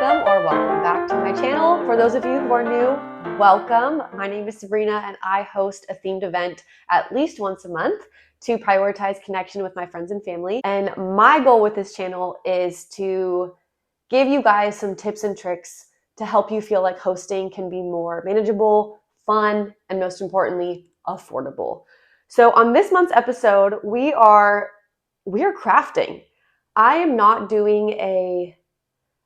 welcome back to my channel. For those of you who are new, welcome. My name is Sabrina and I host a themed event at least once a month to prioritize connection with my friends and family. And my goal with this channel is to give you guys some tips and tricks to help you feel like hosting can be more manageable, fun, and most importantly, affordable. So on this month's episode, we are crafting. I am not doing a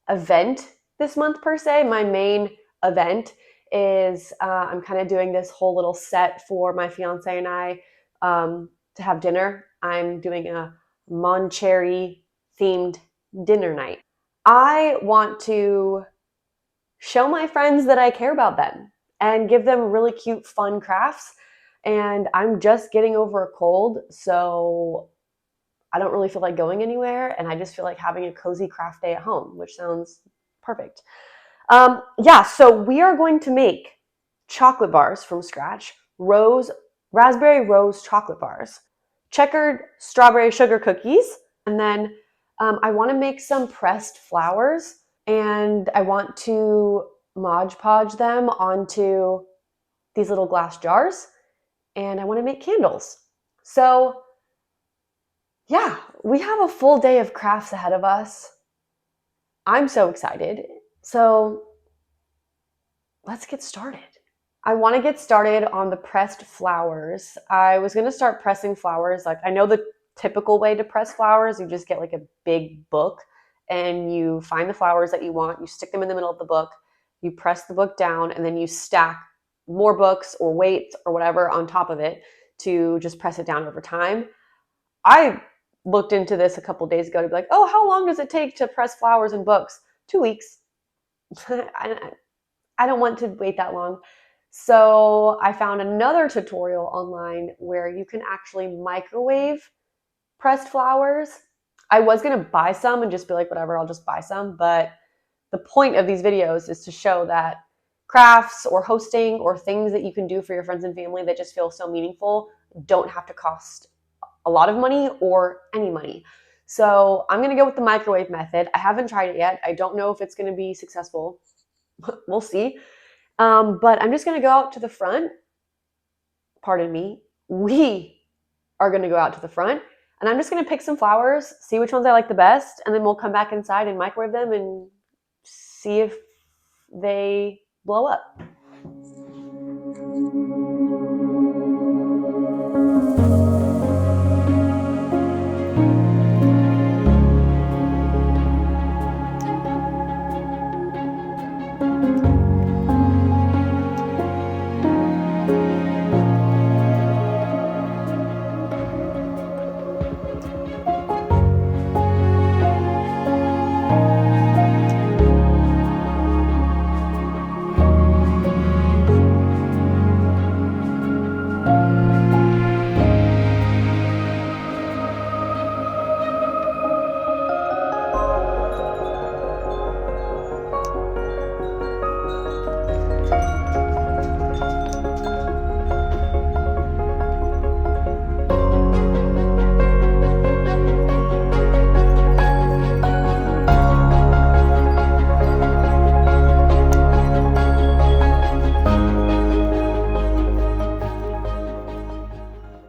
event this month per se. My main event is I'm kind of doing this whole little set for my fiance and I to have dinner. I'm doing a Mon Cherry themed dinner night. I want to show my friends that I care about them and give them really cute, fun crafts. And I'm just getting over a cold, so I don't really feel like going anywhere, and I just feel like having a cozy craft day at home, which sounds perfect. So we are going to make chocolate bars from scratch, raspberry rose chocolate bars, checkered strawberry sugar cookies, and then I want to make some pressed flowers, and I want to Mod Podge them onto these little glass jars, and I want to make candles. So yeah, we have a full day of crafts ahead of us. I'm so excited. So let's get started. I want to get started on the pressed flowers. I was going to start pressing flowers. Like, I know the typical way to press flowers, you just get like a big book and you find the flowers that you want, you stick them in the middle of the book, you press the book down, and then you stack more books or weights or whatever on top of it to just press it down over time. I looked into this a couple days ago to be like, oh, how long does it take to press flowers in books? 2 weeks. I don't want to wait that long. So I found another tutorial online where you can actually microwave pressed flowers. I was going to buy some and just be like, whatever, I'll just buy some. But the point of these videos is to show that crafts or hosting or things that you can do for your friends and family that just feel so meaningful don't have to cost a lot of money or any money. So I'm going to go with the microwave method. I haven't tried it yet. I don't know if it's going to be successful. We'll see. But I'm just going to go out to the front. Pardon me. We are going to go out to the front, and I'm just going to pick some flowers, see which ones I like the best, and then we'll come back inside and microwave them and see if they blow up.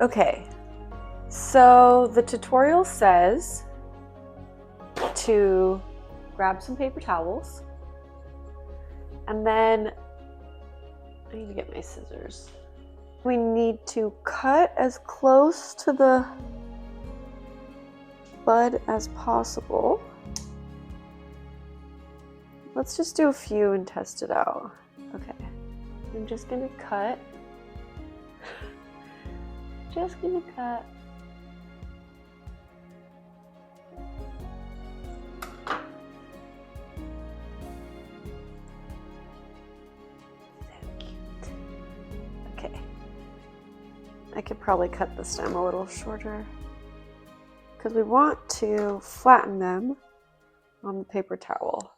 Okay, so the tutorial says to grab some paper towels, and then I need to get my scissors. We need to cut as close to the bud as possible. Let's just do a few and test it out. Okay, I'm just gonna cut. Just gonna cut. So cute. Okay. I could probably cut the stem a little shorter because we want to flatten them on the paper towel.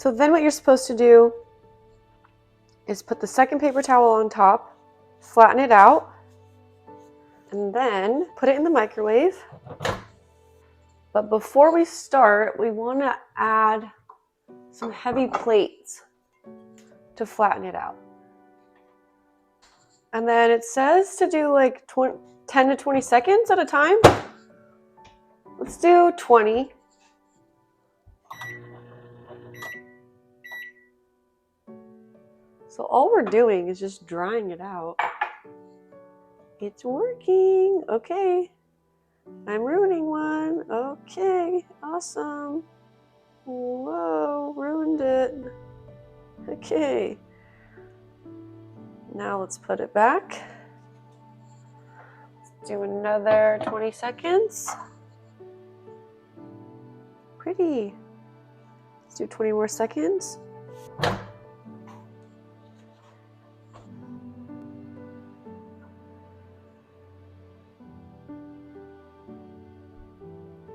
So then what you're supposed to do is put the second paper towel on top, flatten it out, and then put it in the microwave. But before we start, we want to add some heavy plates to flatten it out. And then it says to do like 10 to 20 seconds at a time. Let's do 20. So all we're doing is just drying it out. It's working. Okay. I'm ruining one. Okay. Awesome. Whoa, ruined it. Okay. Now let's put it back. Let's do another 20 seconds. Pretty. Let's do 20 more seconds.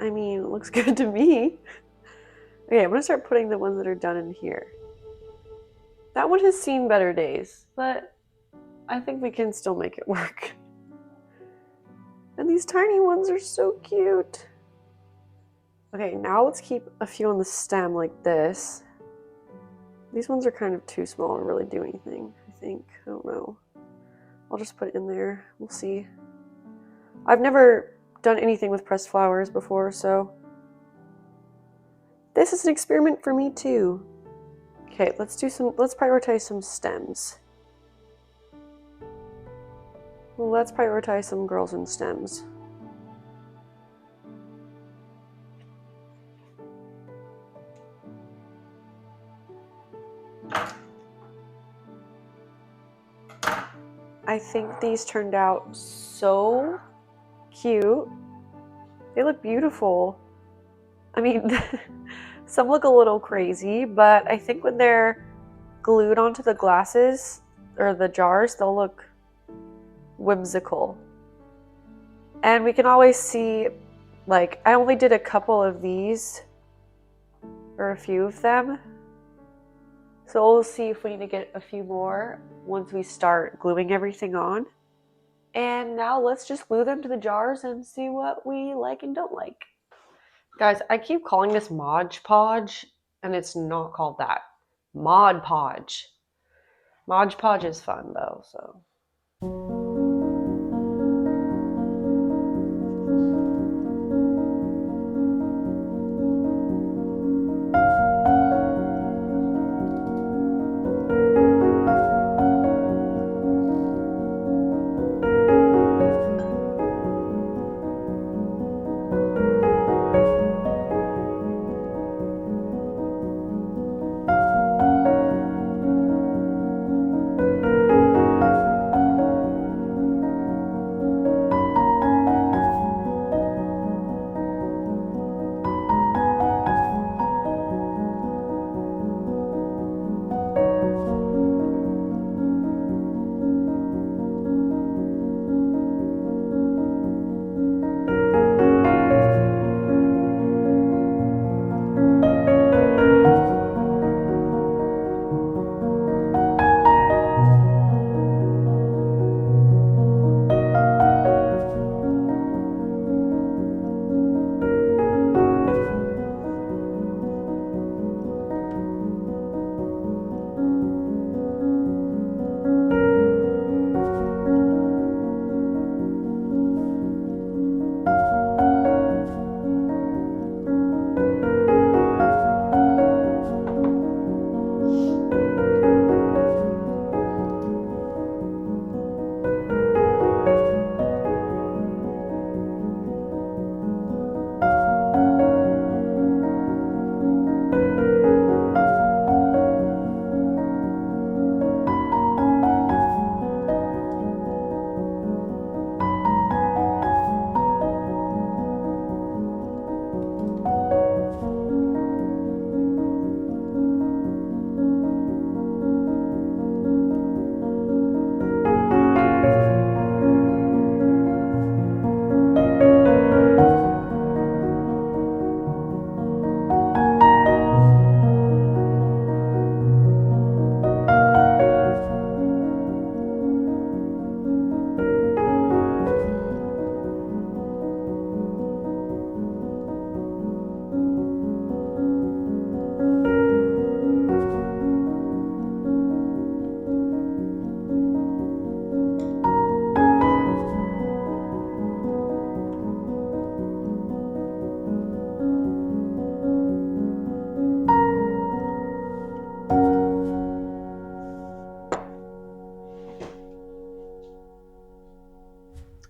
I mean, it looks good to me. Okay, I'm gonna start putting the ones that are done in here. That one has seen better days, but I think we can still make it work. And these tiny ones are so cute. Okay, now let's keep a few on the stem like this. These ones are kind of too small to really do anything, I think. I don't know. I'll just put it in there. We'll see. I've never done anything with pressed flowers before, so this is an experiment for me too. Okay, let's prioritize some stems. Well, let's prioritize some girls and stems. I think these turned out so cute. They look beautiful. I mean, some look a little crazy, but I think when they're glued onto the glasses or the jars, they'll look whimsical. And we can always see, like, I only did a couple of these, or a few of them. So we'll see if we need to get a few more once we start gluing everything on. And now let's just glue them to the jars and see what we like and don't like. Guys, I keep calling this Mod Podge, and it's not called that. Mod Podge. Mod Podge is fun though, so.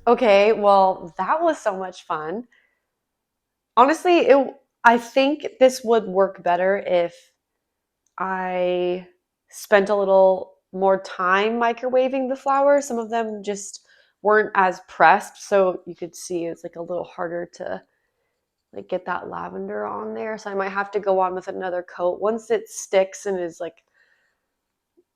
Okay, well, that was so much fun. Honestly, I think this would work better if I spent a little more time microwaving the flowers. Some of them just weren't as pressed, so you could see it's like a little harder to like get that lavender on there. So I might have to go on with another coat once it sticks and is like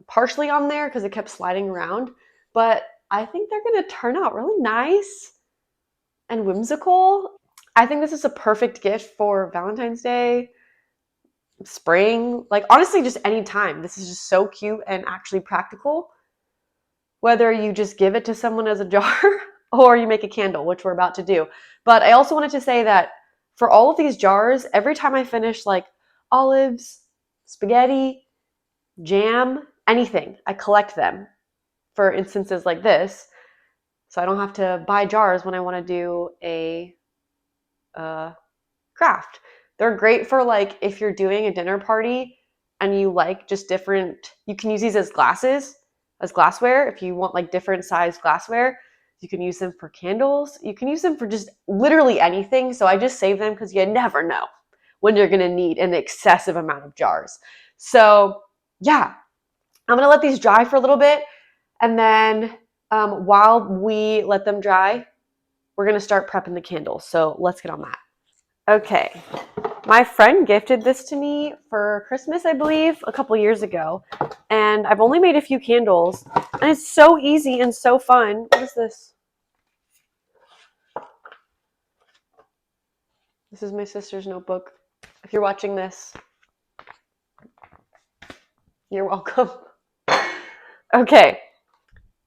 partially on there because it kept sliding around. But I think they're gonna turn out really nice and whimsical. I think this is a perfect gift for Valentine's Day, spring, like honestly, just any time. This is just so cute and actually practical. Whether you just give it to someone as a jar or you make a candle, which we're about to do. But I also wanted to say that for all of these jars, every time I finish like olives, spaghetti, jam, anything, I collect them for instances like this. So I don't have to buy jars when I want to do a craft. They're great for like if you're doing a dinner party and you like just different, you can use these as glasses, as glassware. If you want like different size glassware, you can use them for candles. You can use them for just literally anything. So I just save them because you never know when you're going to need an excessive amount of jars. So yeah, I'm going to let these dry for a little bit. And then while we let them dry, we're going to start prepping the candles. So let's get on that. Okay, my friend gifted this to me for Christmas, I believe, a couple years ago. And I've only made a few candles. And it's so easy and so fun. What is this? This is my sister's notebook. If you're watching this, you're welcome. Okay,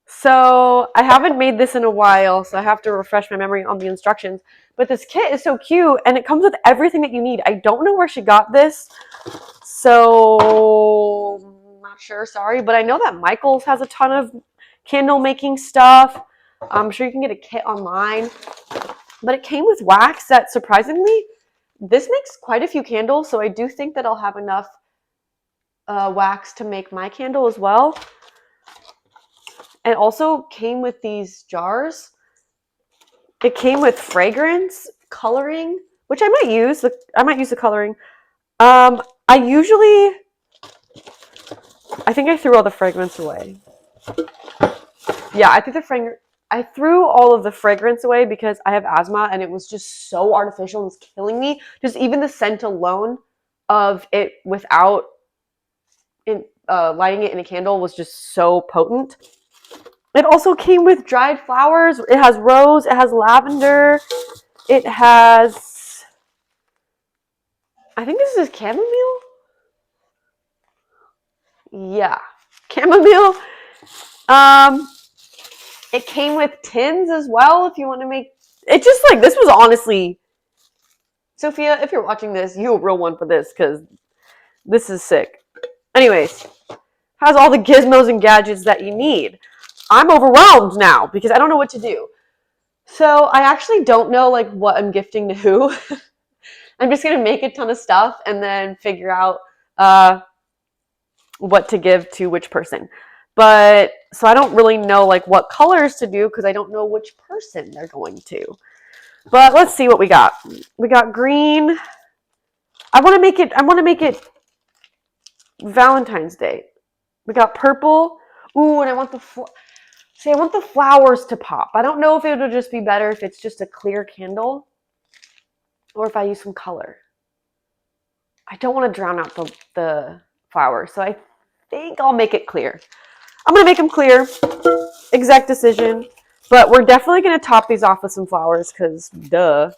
so I haven't made this in a while, so I have to refresh my memory on the instructions. But this kit is so cute, and it comes with everything that you need. I don't know where she got this, so I'm not sure, sorry. But I know that Michael's has a ton of candle making stuff. I'm sure you can get a kit online. But it came with wax that surprisingly, this makes quite a few candles, so I do think that I'll have enough wax to make my candle as well. It also came with these jars. It came with fragrance, coloring, which I might use. I might use the coloring. I think I threw all the fragrance away. Yeah, I threw all of the fragrance away because I have asthma and it was just so artificial and was killing me. Just even the scent alone of it without lighting it in a candle was just so potent. It also came with dried flowers. It has rose. It has lavender. It has, I think this is chamomile. Yeah, chamomile. It came with tins as well if you want to make. It just like, this was honestly, Sophia, if you're watching this, you're a real one for this because this is sick. Anyways, has all the gizmos and gadgets that you need. I'm overwhelmed now because I don't know what to do. So I actually don't know like what I'm gifting to who. I'm just going to make a ton of stuff and then figure out what to give to which person. But so I don't really know like what colors to do because I don't know which person they're going to. But let's see what we got. We got green. I want to make it Valentine's Day. We got purple. Ooh, and I want I want the flowers to pop. I don't know if it would just be better if it's just a clear candle or if I use some color. I don't want to drown out the flowers, so I think I'll make it clear. I'm going to make them clear. Exact decision. But we're definitely going to top these off with some flowers because, duh.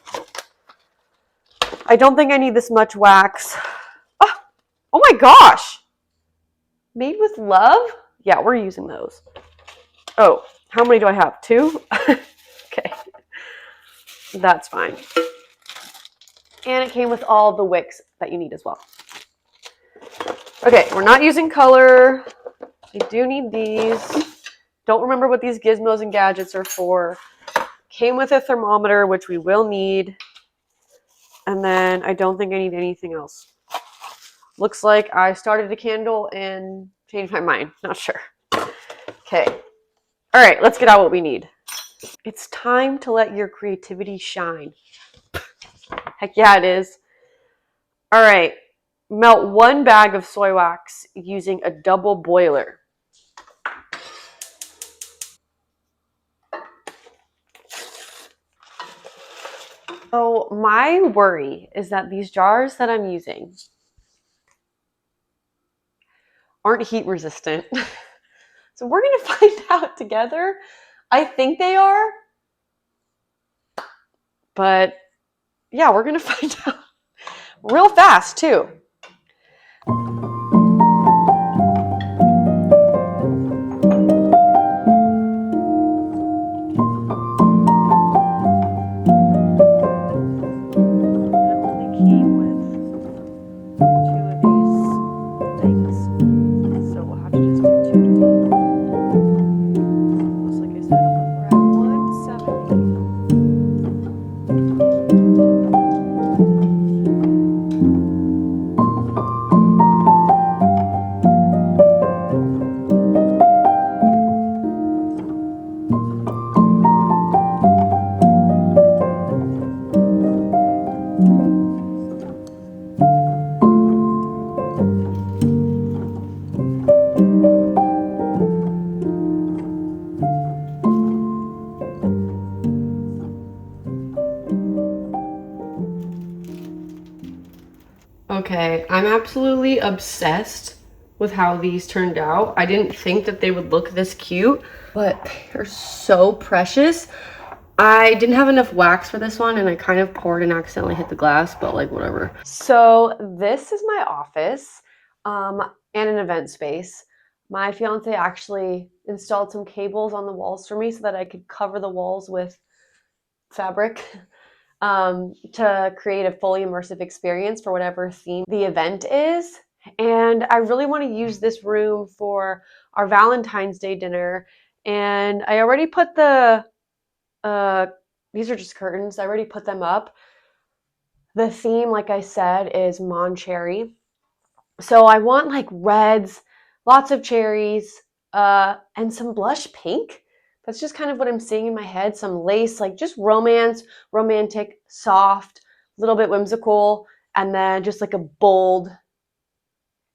I don't think I need this much wax. Oh my gosh. Made with love? Yeah, we're using those. Oh, how many do I have? 2? Okay. That's fine. And it came with all the wicks that you need as well. Okay, we're not using color. I do need these. Don't remember what these gizmos and gadgets are for. Came with a thermometer, which we will need. And then I don't think I need anything else. Looks like I started a candle and changed my mind. Not sure. Okay. All right, let's get out what we need. It's time to let your creativity shine. Heck yeah, it is. All right. Melt 1 bag of soy wax using a double boiler. So my worry is that these jars that I'm using aren't heat resistant. So we're going to find out together. I think they are. But yeah, we're going to find out real fast too. Okay, I'm absolutely obsessed with how these turned out. I didn't think that they would look this cute, but they're so precious. I didn't have enough wax for this one and I kind of poured and accidentally hit the glass, but like whatever. So this is my office and an event space. My fiance actually installed some cables on the walls for me so that I could cover the walls with fabric to create a fully immersive experience for whatever theme the event is. And I really want to use this room for our Valentine's Day dinner. And I already put these are just curtains. I already put them up. The theme, like I said, is Mon Cherry. So I want like reds, lots of cherries, and some blush pink. That's just kind of what I'm seeing in my head. Some lace, like just romance, romantic, soft, a little bit whimsical, and then just like a bold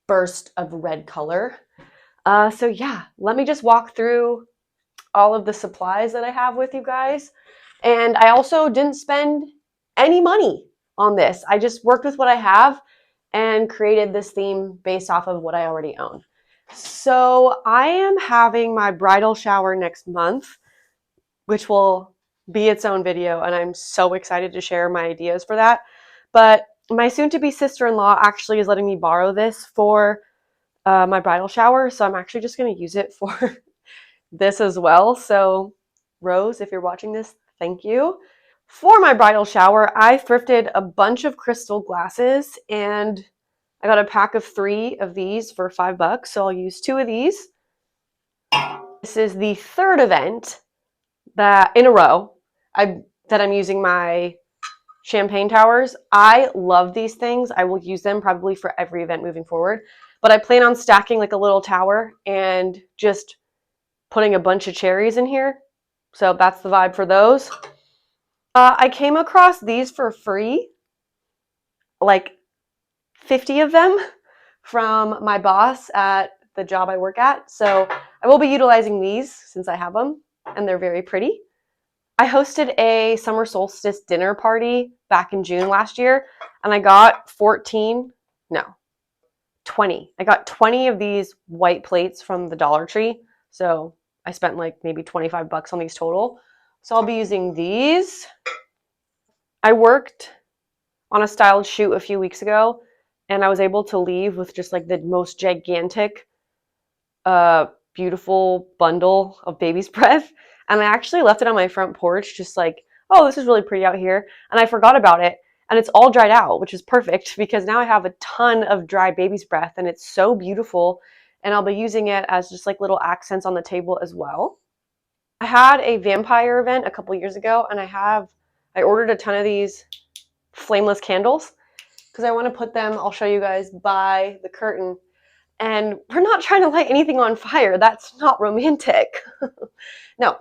burst of red color. So yeah, let me just walk through all of the supplies that I have with you guys. And I also didn't spend any money on this. I just worked with what I have and created this theme based off of what I already own. So I am having my bridal shower next month, which will be its own video, and I'm so excited to share my ideas for that. But my soon-to-be sister-in-law actually is letting me borrow this for my bridal shower, so I'm actually just going to use it for this as well. So Rose, if you're watching this, thank you. For my bridal shower, I thrifted a bunch of crystal glasses and I got a pack of 3 of these for $5. So I'll use 2 of these. This is the 3rd event that in a row that I'm using my champagne towers. I love these things. I will use them probably for every event moving forward. But I plan on stacking like a little tower and just putting a bunch of cherries in here. So that's the vibe for those. I came across these for free, like 50 of them from my boss at the job I work at. So I will be utilizing these since I have them and they're very pretty. I hosted a summer solstice dinner party back in June last year and I got 20. I got 20 of these white plates from the Dollar Tree. So I spent like maybe $25 on these total. So I'll be using these. I worked on a styled shoot a few weeks ago and I was able to leave with just like the most gigantic, beautiful bundle of baby's breath. And I actually left it on my front porch, just like, oh, this is really pretty out here. And I forgot about it. And it's all dried out, which is perfect because now I have a ton of dry baby's breath and it's so beautiful. And I'll be using it as just like little accents on the table as well. I had a vampire event a couple years ago and I ordered a ton of these flameless candles because I want to put them, I'll show you guys, by the curtain. And we're not trying to light anything on fire. That's not romantic. No.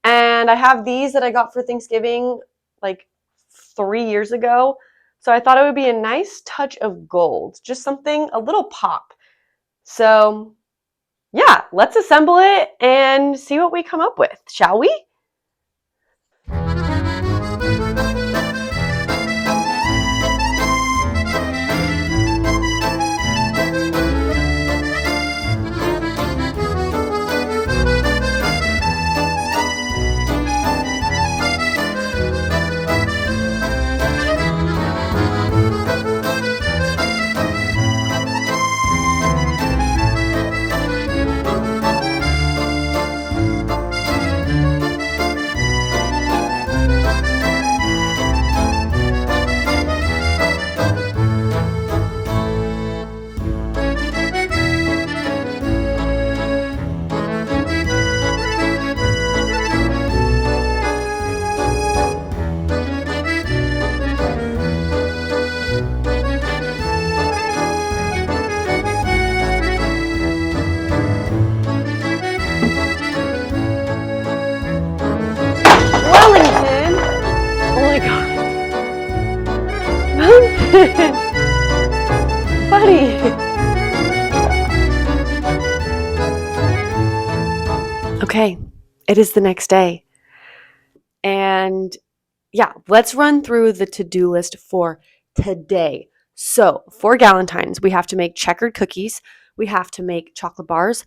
And I have these that I got for Thanksgiving like 3 years ago. So I thought it would be a nice touch of gold, just something, a little pop. So yeah, let's assemble it and see what we come up with, shall we? Wellington! Oh my god. Mountain! Buddy! Okay, it is the next day. And yeah, let's run through the to-do list for today. So for Galentine's, we have to make checkered cookies. We have to make chocolate bars.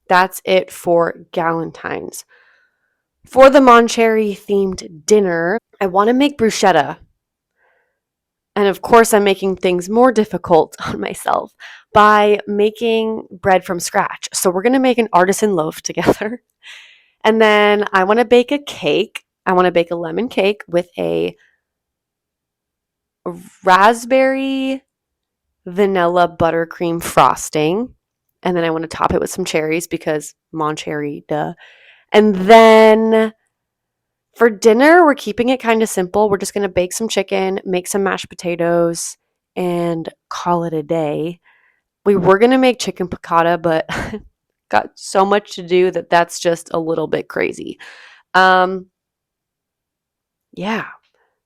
That's it for Galentine's. For the Mon Cherry themed dinner, I want to make bruschetta. And of course, I'm making things more difficult on myself by making bread from scratch. So we're going to make an artisan loaf together. And then I want to bake a cake. I want to bake a lemon cake with a raspberry vanilla buttercream frosting. And then I want to top it with some cherries because Mon Cherry, duh. And then for dinner, we're keeping it kind of simple. We're just going to bake some chicken, make some mashed potatoes, and call it a day. We were going to make chicken piccata, but got so much to do that that's just a little bit crazy. Yeah.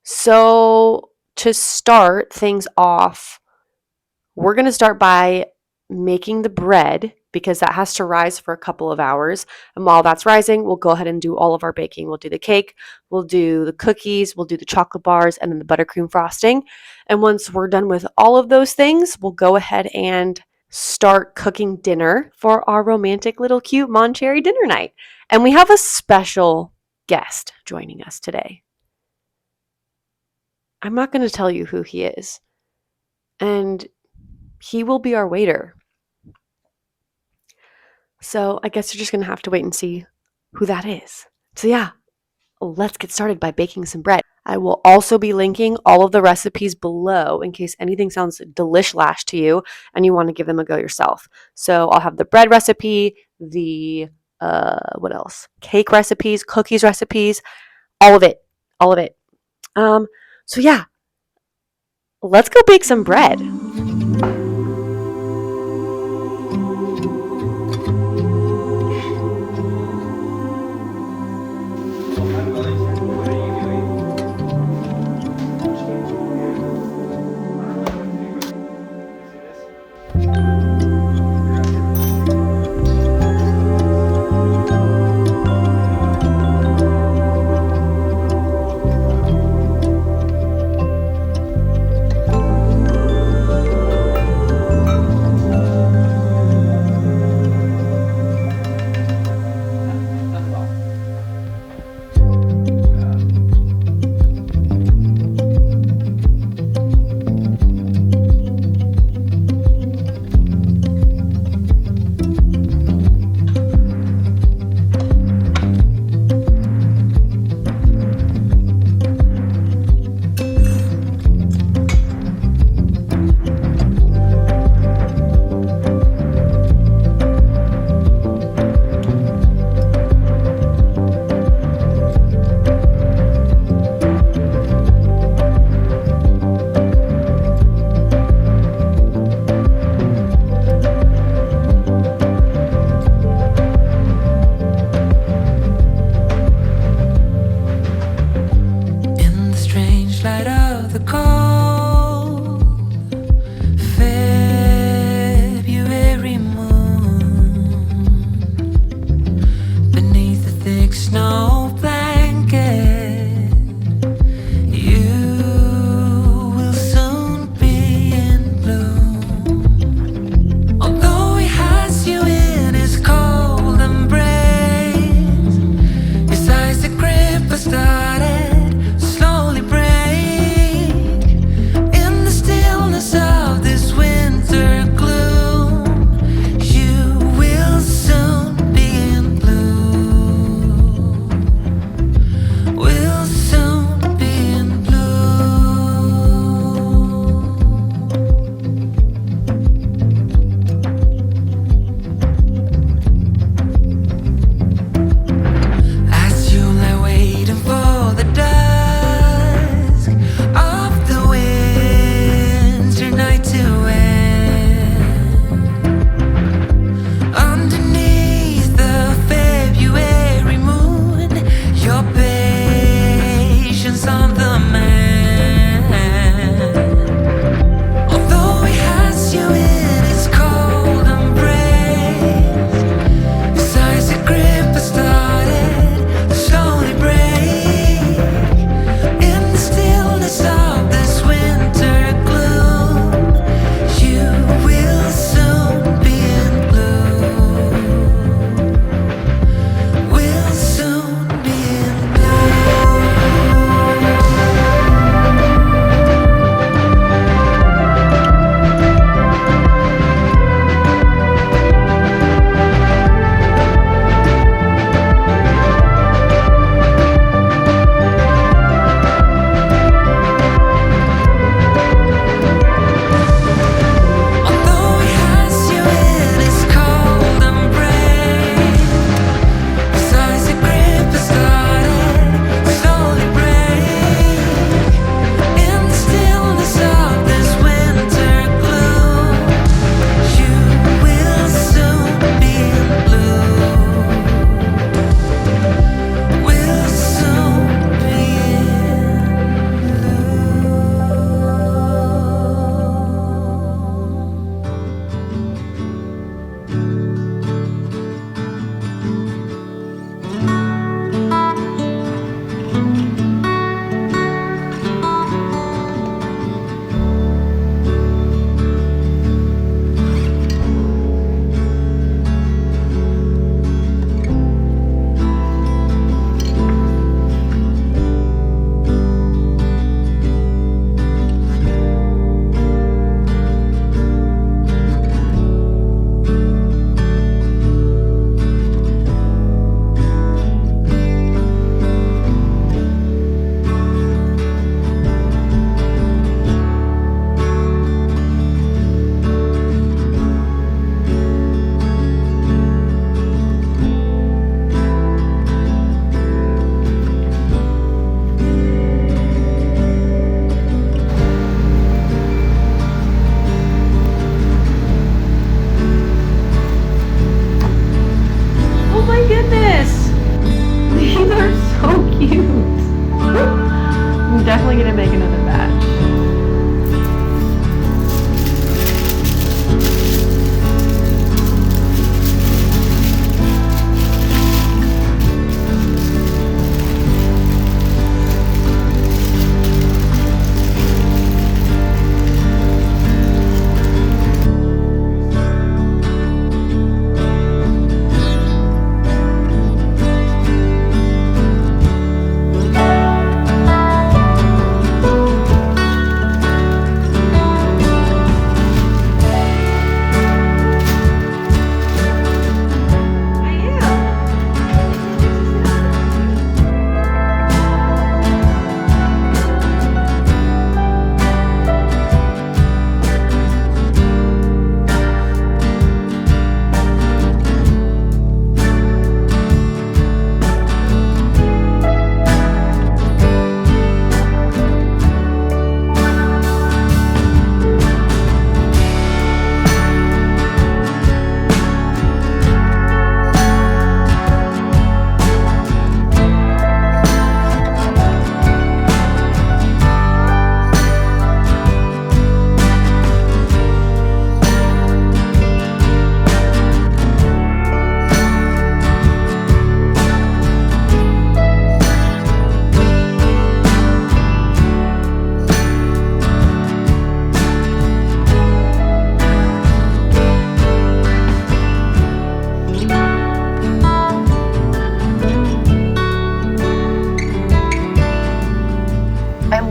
So to start things off, we're going to start by making the bread because that has to rise for a couple of hours. And while that's rising, we'll go ahead and do all of our baking. We'll do the cake, we'll do the cookies, we'll do the chocolate bars, and then the buttercream frosting. And once we're done with all of those things, we'll go ahead and start cooking dinner for our romantic little cute Mon Cherry dinner night. And we have a special guest joining us today. I'm not going to tell you who he is. And he will be our waiter. So I guess you're just going to have to wait and see who that is. So yeah, let's get started by baking some bread. I will also be linking all of the recipes below in case anything sounds delish-lash to you and you want to give them a go yourself. So I'll have the bread recipe, the, what else? Cake recipes, cookies recipes, all of it. All of it. So yeah, let's go bake some bread.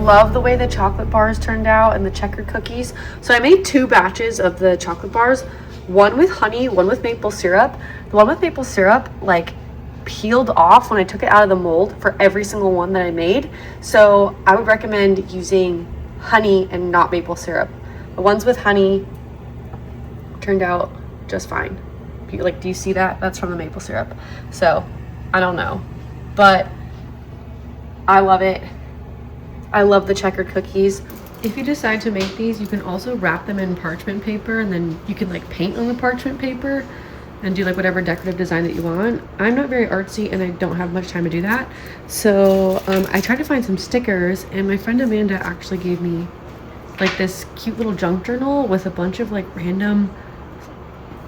love the way the chocolate bars turned out and the checkered cookies. So I made 2 batches of the chocolate bars, one with honey, one with maple syrup. The one with maple syrup like peeled off when I took it out of the mold for every single one that I made. So I would recommend using honey and not maple syrup. The ones with honey turned out just fine. Like, do you see that? That's from the maple syrup. So I don't know, but I love it. I love the checkered cookies. If you decide to make these, you can also wrap them in parchment paper, and then you can like paint on the parchment paper and do like whatever decorative design that you want. I'm not very artsy and I don't have much time to do that. So I tried to find some stickers, and my friend Amanda actually gave me like this cute little junk journal with a bunch of like random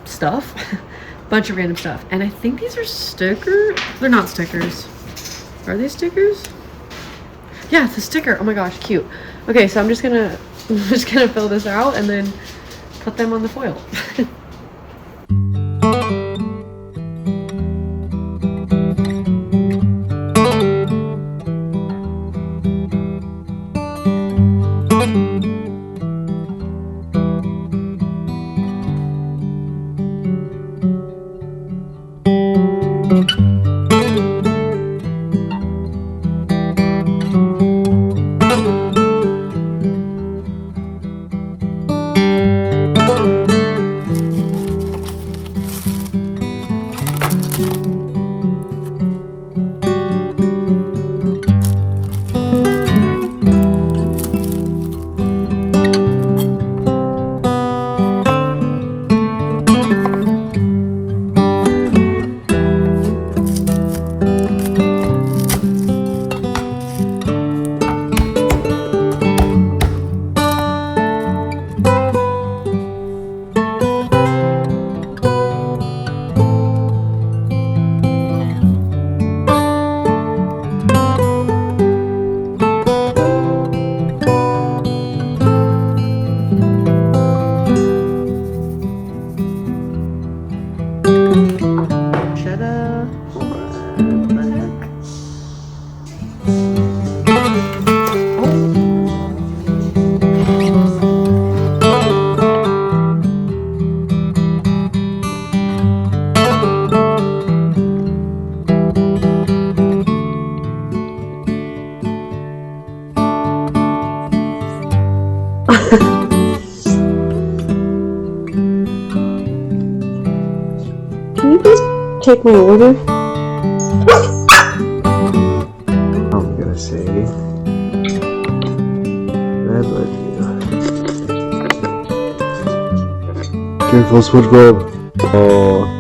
stuff. Bunch of random stuff. And I think these are stickers. They're not stickers. Are they stickers? Yeah, it's a sticker. Oh my gosh, cute. Okay, so I'm just gonna fill this out and then put them on the foil. Can you please take my order? I'm gonna say red light. Careful, SpongeBob. Oh.